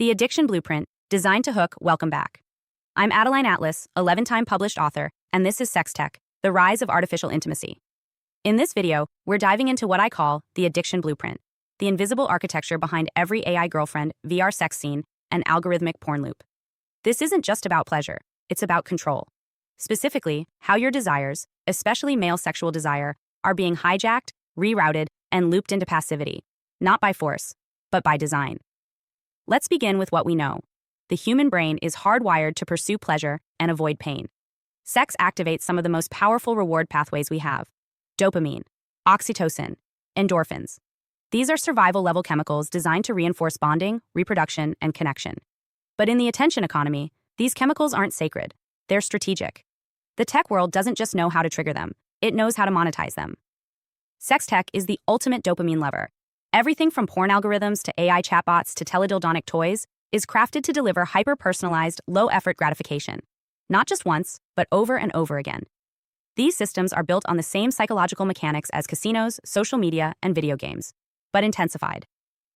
The Addiction Blueprint, designed to hook. Welcome back. I'm Adeline Atlas, 11-time published author, and this is Sex Tech, the rise of artificial intimacy. In this video, we're diving into what I call the Addiction Blueprint, the invisible architecture behind every AI girlfriend, VR sex scene, and algorithmic porn loop. This isn't just about pleasure, it's about control. Specifically, how your desires, especially male sexual desire, are being hijacked, rerouted, and looped into passivity, not by force, but by design. Let's begin with what we know. The human brain is hardwired to pursue pleasure and avoid pain. Sex activates some of the most powerful reward pathways we have: dopamine, oxytocin, endorphins. These are survival-level chemicals designed to reinforce bonding, reproduction, and connection. But in the attention economy, these chemicals aren't sacred. They're strategic. The tech world doesn't just know how to trigger them, it knows how to monetize them. Sex tech is the ultimate dopamine lever. Everything from porn algorithms to AI chatbots to teledildonic toys is crafted to deliver hyper-personalized, low-effort gratification. Not just once, but over and over again. These systems are built on the same psychological mechanics as casinos, social media, and video games, but intensified.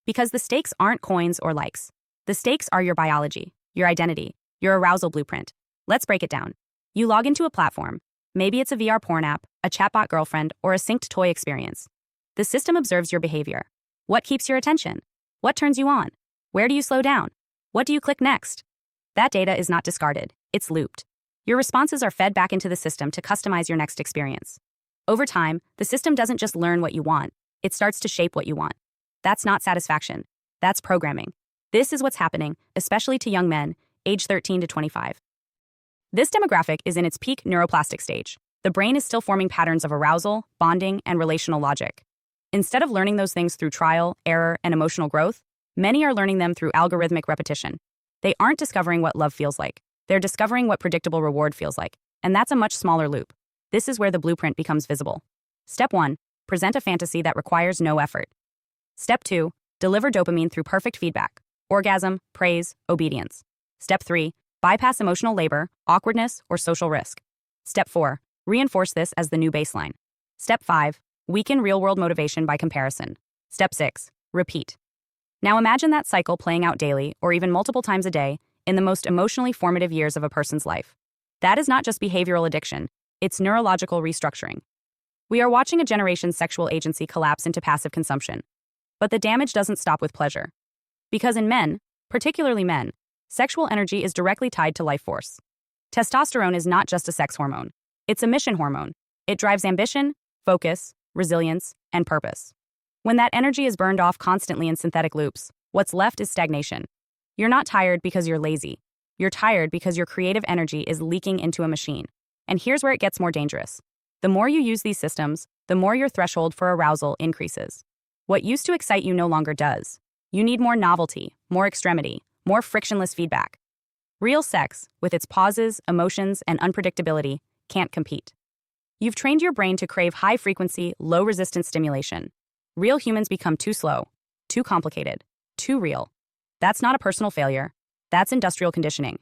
Because the stakes aren't coins or likes. The stakes are your biology, your identity, your arousal blueprint. Let's break it down. You log into a platform. Maybe it's a VR porn app, a chatbot girlfriend, or a synced toy experience. The system observes your behavior. What keeps your attention? What turns you on? Where do you slow down? What do you click next? That data is not discarded, it's looped. Your responses are fed back into the system to customize your next experience. Over time, the system doesn't just learn what you want, it starts to shape what you want. That's not satisfaction, that's programming. This is what's happening, especially to young men, age 13 to 25. This demographic is in its peak neuroplastic stage. The brain is still forming patterns of arousal, bonding, and relational logic. Instead of learning those things through trial, error, and emotional growth, many are learning them through algorithmic repetition. They aren't discovering what love feels like. They're discovering what predictable reward feels like. And that's a much smaller loop. This is where the blueprint becomes visible. Step 1, present a fantasy that requires no effort. Step 2, deliver dopamine through perfect feedback: orgasm, praise, obedience. Step 3, bypass emotional labor, awkwardness, or social risk. Step 4, reinforce this as the new baseline. Step 5, weaken real-world motivation by comparison. Step 6, repeat. Now imagine that cycle playing out daily, or even multiple times a day, in the most emotionally formative years of a person's life. That is not just behavioral addiction, it's neurological restructuring. We are watching a generation's sexual agency collapse into passive consumption. But the damage doesn't stop with pleasure. Because in men, particularly men, sexual energy is directly tied to life force. Testosterone is not just a sex hormone, it's a mission hormone. It drives ambition, focus, resilience, and purpose. When that energy is burned off constantly in synthetic loops, what's left is stagnation. You're not tired because you're lazy. You're tired because your creative energy is leaking into a machine. And here's where it gets more dangerous. The more you use these systems, the more your threshold for arousal increases. What used to excite you no longer does. You need more novelty, more extremity, more frictionless feedback. Real sex, with its pauses, emotions, and unpredictability, can't compete. You've trained your brain to crave high-frequency, low-resistance stimulation. Real humans become too slow, too complicated, too real. That's not a personal failure. That's industrial conditioning.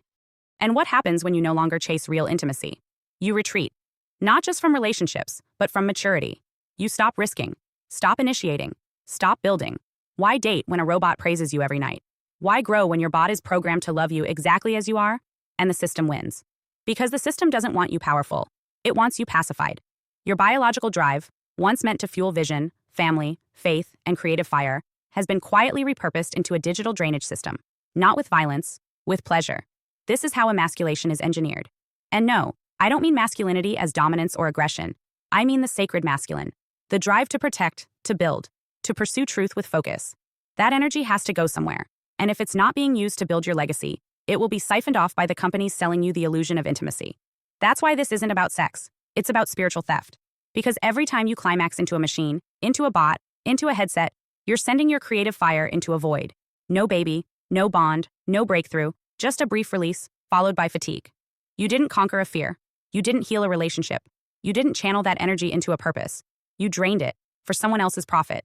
And what happens when you no longer chase real intimacy? You retreat. Not just from relationships, but from maturity. You stop risking. Stop initiating. Stop building. Why date when a robot praises you every night? Why grow when your bot is programmed to love you exactly as you are? And the system wins. Because the system doesn't want you powerful. It wants you pacified. Your biological drive, once meant to fuel vision, family, faith, and creative fire, has been quietly repurposed into a digital drainage system. Not with violence, with pleasure. This is how emasculation is engineered. And no, I don't mean masculinity as dominance or aggression. I mean the sacred masculine. The drive to protect, to build, to pursue truth with focus. That energy has to go somewhere. And if it's not being used to build your legacy, it will be siphoned off by the companies selling you the illusion of intimacy. That's why this isn't about sex. It's about spiritual theft. Because every time you climax into a machine, into a bot, into a headset, you're sending your creative fire into a void. No baby, no bond, no breakthrough, just a brief release, followed by fatigue. You didn't conquer a fear. You didn't heal a relationship. You didn't channel that energy into a purpose. You drained it for someone else's profit.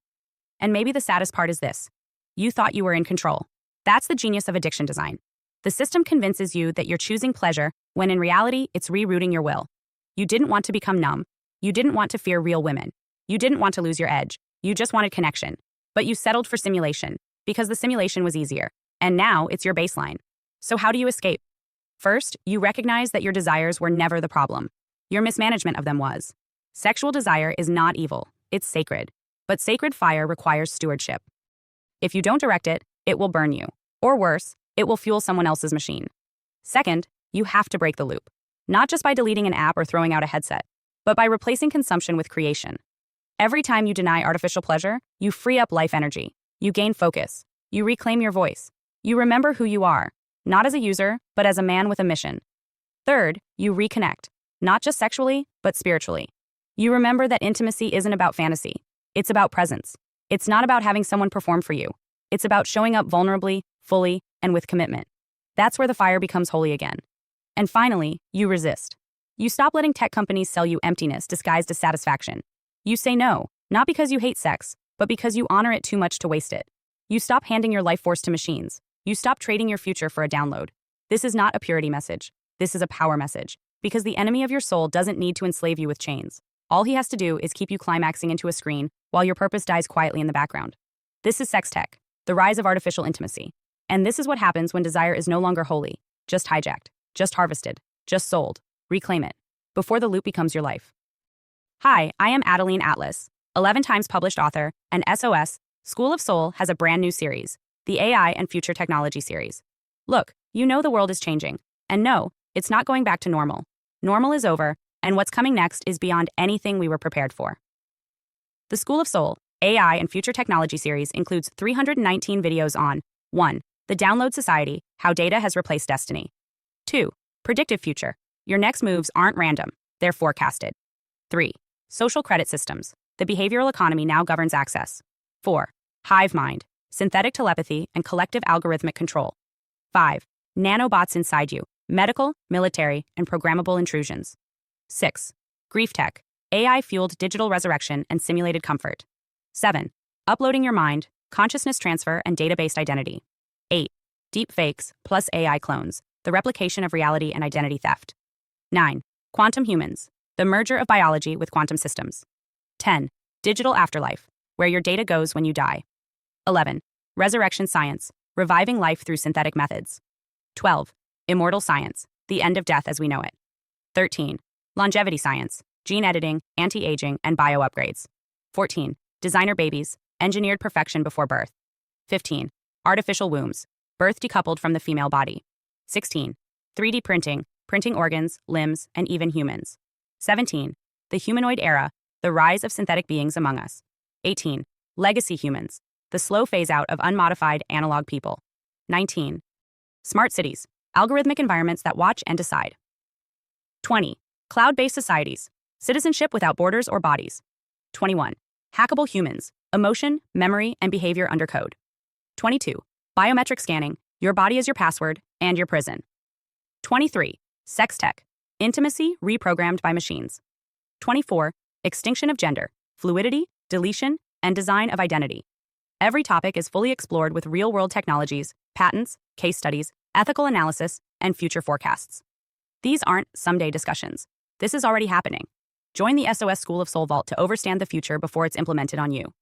And maybe the saddest part is this. You thought you were in control. That's the genius of addiction design. The system convinces you that you're choosing pleasure when in reality, it's rerouting your will. You didn't want to become numb. You didn't want to fear real women. You didn't want to lose your edge. You just wanted connection. But you settled for simulation because the simulation was easier. And now it's your baseline. So how do you escape? First, you recognize that your desires were never the problem. Your mismanagement of them was. Sexual desire is not evil, it's sacred. But sacred fire requires stewardship. If you don't direct it, it will burn you. Or worse, it will fuel someone else's machine. Second, you have to break the loop. Not just by deleting an app or throwing out a headset, but by replacing consumption with creation. Every time you deny artificial pleasure, you free up life energy. You gain focus. You reclaim your voice. You remember who you are, not as a user, but as a man with a mission. Third, you reconnect, not just sexually, but spiritually. You remember that intimacy isn't about fantasy. It's about presence. It's not about having someone perform for you. It's about showing up vulnerably, fully, and with commitment. That's where the fire becomes holy again. And finally, you resist. You stop letting tech companies sell you emptiness disguised as satisfaction. You say no, not because you hate sex, but because you honor it too much to waste it. You stop handing your life force to machines. You stop trading your future for a download. This is not a purity message. This is a power message. Because the enemy of your soul doesn't need to enslave you with chains. All he has to do is keep you climaxing into a screen while your purpose dies quietly in the background. This is sex tech, the rise of artificial intimacy. And this is what happens when desire is no longer holy, just hijacked, just harvested, just sold. Reclaim it, before the loop becomes your life. Hi, I am Adeline Atlas, 11 times published author, and SOS, School of Soul has a brand new series, the AI and Future Technology series. Look, you know the world is changing. And no, it's not going back to normal. Normal is over, and what's coming next is beyond anything we were prepared for. The School of Soul, AI and Future Technology series includes 319 videos on 1. The Download Society, How Data Has Replaced Destiny. 2. Predictive Future. Your next moves aren't random, they're forecasted. 3. Social Credit Systems. The behavioral economy now governs access. 4. Hive Mind. Synthetic telepathy and collective algorithmic control. 5. Nanobots inside you. Medical, military, and programmable intrusions. 6. Grief Tech. AI-fueled digital resurrection and simulated comfort. 7. Uploading your mind, consciousness transfer, and data-based identity. 8. Deep fakes plus AI clones. The replication of reality and identity theft. 9. Quantum humans. The merger of biology with quantum systems. 10. Digital afterlife, where your data goes when you die. 11. Resurrection science, reviving life through synthetic methods. 12. Immortal science, the end of death as we know it. 13. Longevity science, gene editing, anti-aging, and bio upgrades. 14. Designer babies, engineered perfection before birth. 15. Artificial wombs, birth decoupled from the female body. 16. 3D printing, printing organs, limbs, and even humans. 17. The humanoid era, the rise of synthetic beings among us. 18. Legacy humans, the slow phase-out of unmodified analog people. 19. Smart cities, algorithmic environments that watch and decide. 20. Cloud-based societies, citizenship without borders or bodies. 21. Hackable humans, emotion, memory, and behavior under code. 22. Biometric scanning, your body is your password and your prison. 23. Sex tech, intimacy reprogrammed by machines. 24. Extinction of gender, fluidity, deletion, and design of identity. Every topic is fully explored with real-world technologies, patents, case studies, ethical analysis, and future forecasts. These aren't someday discussions. This is already happening. Join the SOS School of Soul Vault to overstand the future before it's implemented on you.